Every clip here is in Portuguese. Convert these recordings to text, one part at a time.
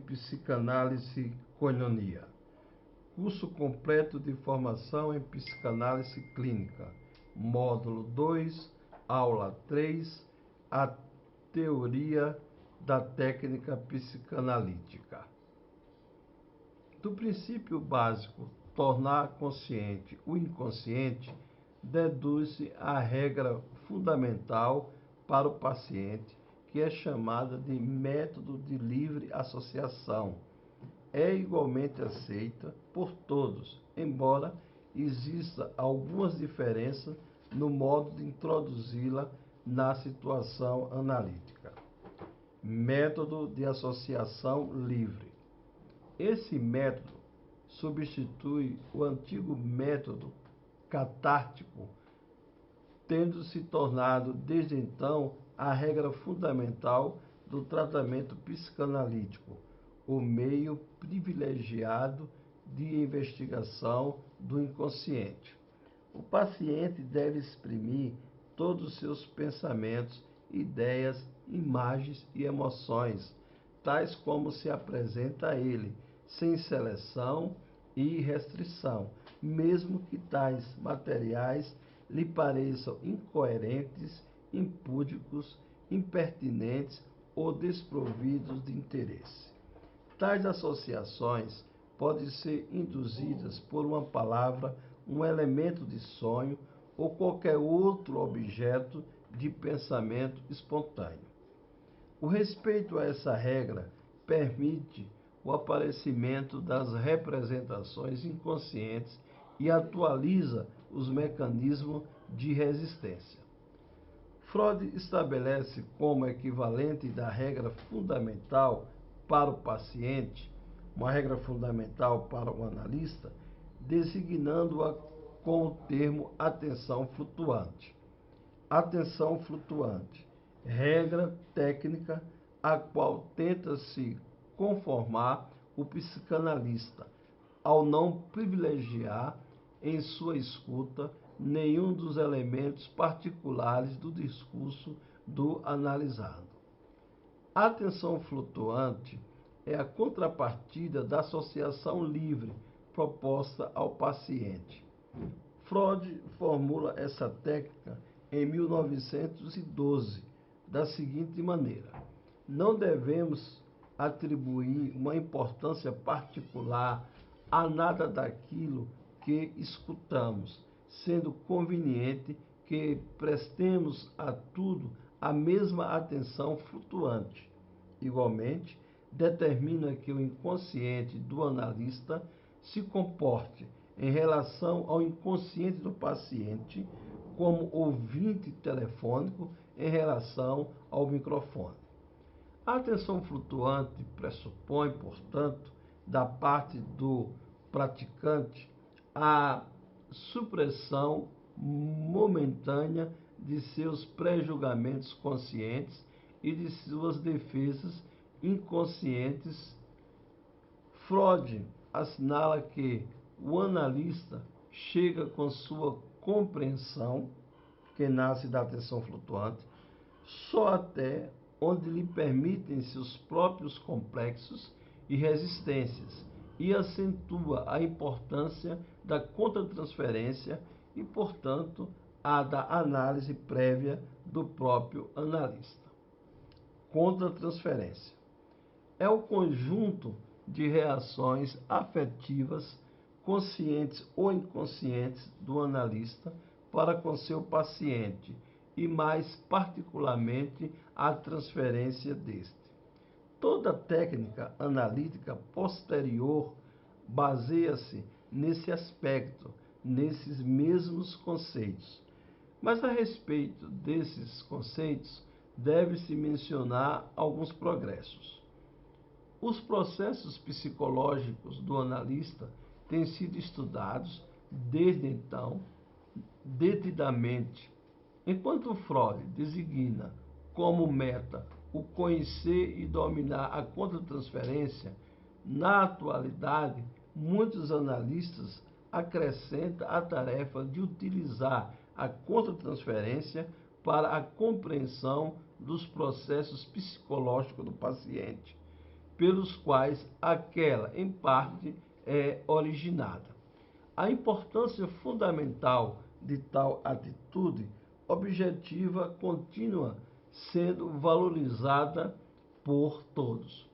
Psicanálise Coinonia. Curso completo de formação em Psicanálise Clínica. Módulo 2, aula 3, a teoria da técnica psicanalítica. Do princípio básico, tornar consciente o inconsciente, deduz-se a regra fundamental para o paciente, que é chamada de método de livre associação. É igualmente aceita por todos, embora exista algumas diferenças no modo de introduzi-la na situação analítica. Método de associação livre. Esse método substitui o antigo método catártico, tendo se tornado desde então a regra fundamental do tratamento psicanalítico, o meio privilegiado de investigação do inconsciente. O paciente deve exprimir todos os seus pensamentos, ideias, imagens e emoções, tais como se apresenta a ele, sem seleção e restrição, mesmo que tais materiais lhe pareçam incoerentes, impúdicos, impertinentes ou desprovidos de interesse. Tais associações podem ser induzidas por uma palavra, um elemento de sonho ou qualquer outro objeto de pensamento espontâneo. O respeito a essa regra permite o aparecimento das representações inconscientes e atualiza os mecanismos de resistência. Freud estabelece como equivalente da regra fundamental para o paciente, uma regra fundamental para o analista, designando-a com o termo atenção flutuante. Atenção flutuante, regra técnica a qual tenta se conformar o psicanalista, ao não privilegiar em sua escuta nenhum dos elementos particulares do discurso do analisado. A atenção flutuante é a contrapartida da associação livre proposta ao paciente. Freud formula essa técnica em 1912 da seguinte maneira: não devemos atribuir uma importância particular a nada daquilo que escutamos, sendo conveniente que prestemos a tudo a mesma atenção flutuante. Igualmente, determina que o inconsciente do analista se comporte em relação ao inconsciente do paciente como ouvinte telefônico em relação ao microfone. A atenção flutuante pressupõe, portanto, da parte do praticante a supressão momentânea de seus pré-julgamentos conscientes e de suas defesas inconscientes. Freud assinala que o analista chega com sua compreensão, que nasce da atenção flutuante, só até onde lhe permitem-se os próprios complexos e resistências, e acentua a importância da contratransferência e, portanto, a da análise prévia do próprio analista. Contratransferência é o conjunto de reações afetivas, conscientes ou inconscientes, do analista para com seu paciente, e mais particularmente a transferência deste. Toda técnica analítica posterior baseia-se nesse aspecto, nesses mesmos conceitos. Mas a respeito desses conceitos, deve-se mencionar alguns progressos. Os processos psicológicos do analista têm sido estudados desde então detidamente. Enquanto Freud designa como meta o conhecer e dominar a contratransferência, na atualidade, muitos analistas acrescentam a tarefa de utilizar a contratransferência para a compreensão dos processos psicológicos do paciente. pelos quais aquela, em parte, é originada. A importância fundamental de tal atitude objetiva continua sendo valorizada por todos.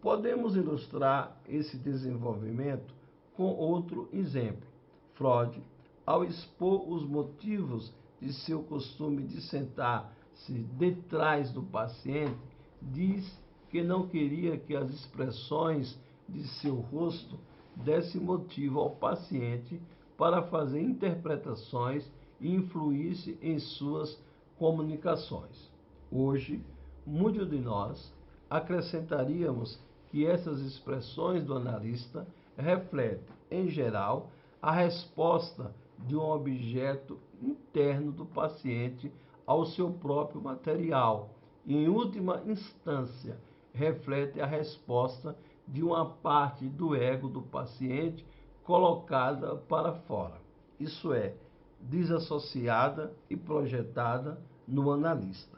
Podemos ilustrar esse desenvolvimento com outro exemplo. Freud, ao expor os motivos de seu costume de sentar-se detrás do paciente, diz que não queria que as expressões de seu rosto desse motivo ao paciente para fazer interpretações e influísse em suas comunicações. Hoje, muitos de nós acrescentaríamos que essas expressões do analista refletem, em geral, a resposta de um objeto interno do paciente ao seu próprio material e, em última instância, reflete a resposta de uma parte do ego do paciente colocada para fora, isso é, desassociada e projetada no analista.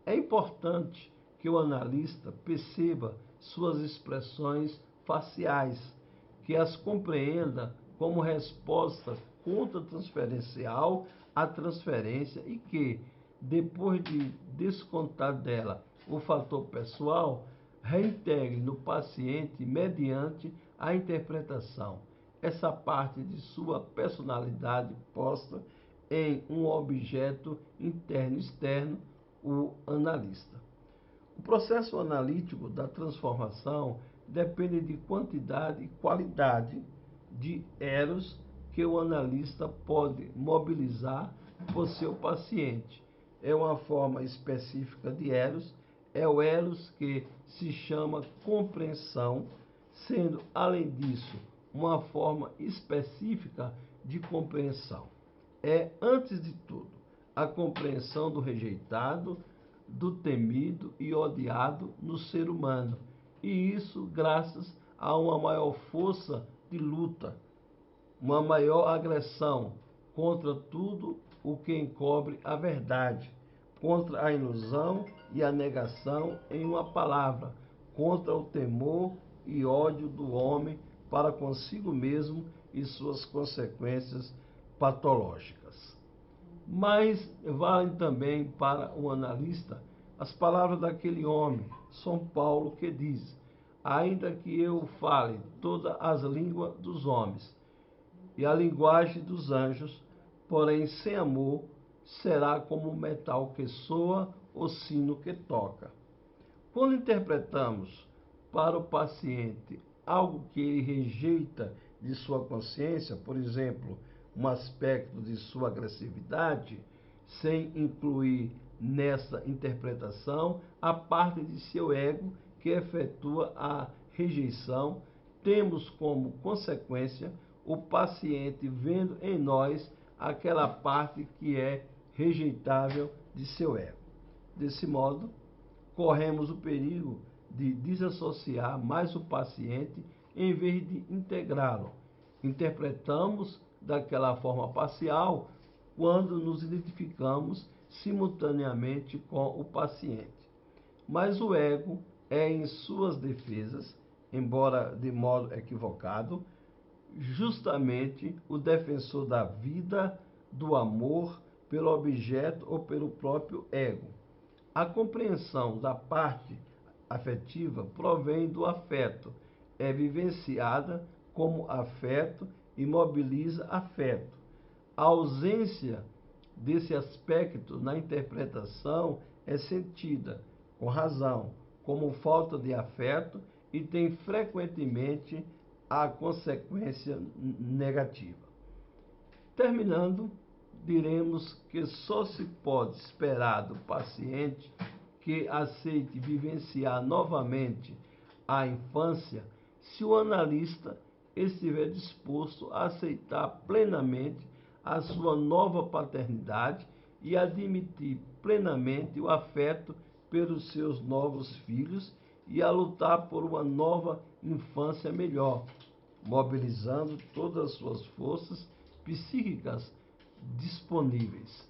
É importante que o analista perceba suas expressões faciais, que as compreenda como resposta contratransferencial à transferência e que, depois de descontar dela o fator pessoal, reintegre no paciente mediante a interpretação essa parte de sua personalidade posta em um objeto interno e externo, o analista. O processo analítico da transformação depende de quantidade e qualidade de eros que o analista pode mobilizar por seu paciente. É uma forma específica de eros, é o eros que se chama compreensão, sendo, além disso, uma forma específica de compreensão. É, antes de tudo, a compreensão do rejeitado, do temido e odiado no ser humano, e isso graças a uma maior força de luta, uma maior agressão contra tudo o que encobre a verdade, contra a ilusão e a negação, em uma palavra, contra o temor e ódio do homem para consigo mesmo e suas consequências patológicas. Mas valem também para o analista as palavras daquele homem, São Paulo, que diz: ainda que eu fale todas as línguas dos homens e a linguagem dos anjos, porém sem amor, será como o metal que soa, o sino que toca. Quando interpretamos para o paciente algo que ele rejeita de sua consciência, por exemplo, um aspecto de sua agressividade, sem incluir nessa interpretação a parte de seu ego que efetua a rejeição, temos como consequência o paciente vendo em nós aquela parte que é rejeitável de seu ego. Desse modo, corremos o perigo de desassociar mais o paciente em vez de integrá-lo. Interpretamos daquela forma parcial quando nos identificamos simultaneamente com o paciente. Mas o ego é, em suas defesas, embora de modo equivocado, justamente o defensor da vida, do amor pelo objeto ou pelo próprio ego. A compreensão da parte afetiva provém do afeto, é vivenciada como afeto e mobiliza afeto. A ausência desse aspecto na interpretação é sentida, com razão, como falta de afeto e tem frequentemente a consequência negativa. Terminando, diremos que só se pode esperar do paciente que aceite vivenciar novamente a infância se o analista estiver disposto a aceitar plenamente a sua nova paternidade e admitir plenamente o afeto pelos seus novos filhos e a lutar por uma nova infância melhor, mobilizando todas as suas forças psíquicas disponíveis.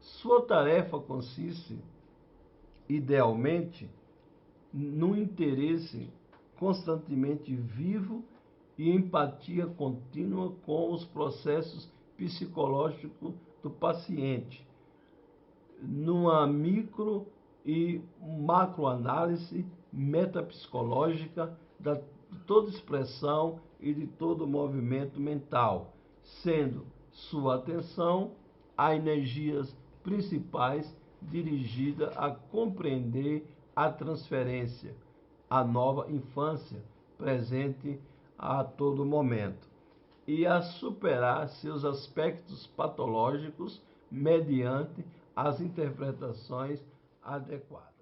Sua tarefa consiste, idealmente, num interesse constantemente vivo e empatia contínua com os processos psicológicos do paciente, numa micro e macroanálise metapsicológica de toda expressão e de todo movimento mental, sendo sua atenção a energias principais dirigida a compreender a transferência, a nova infância presente a todo momento e a superar seus aspectos patológicos mediante as interpretações adequadas.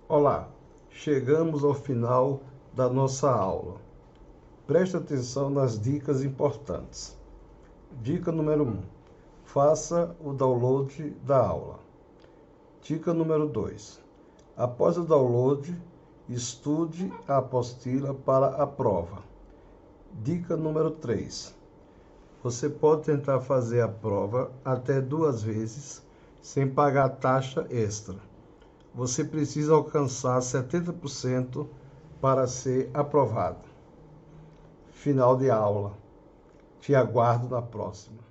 Olá, chegamos ao final da nossa aula. Preste atenção nas dicas importantes. Dica número 1. Faça o download da aula. Dica número 2. Após o download, estude a apostila para a prova. Dica número 3. Você pode tentar fazer a prova até 2 vezes sem pagar taxa extra. Você precisa alcançar 70% para ser aprovado. Final de aula. Te aguardo na próxima.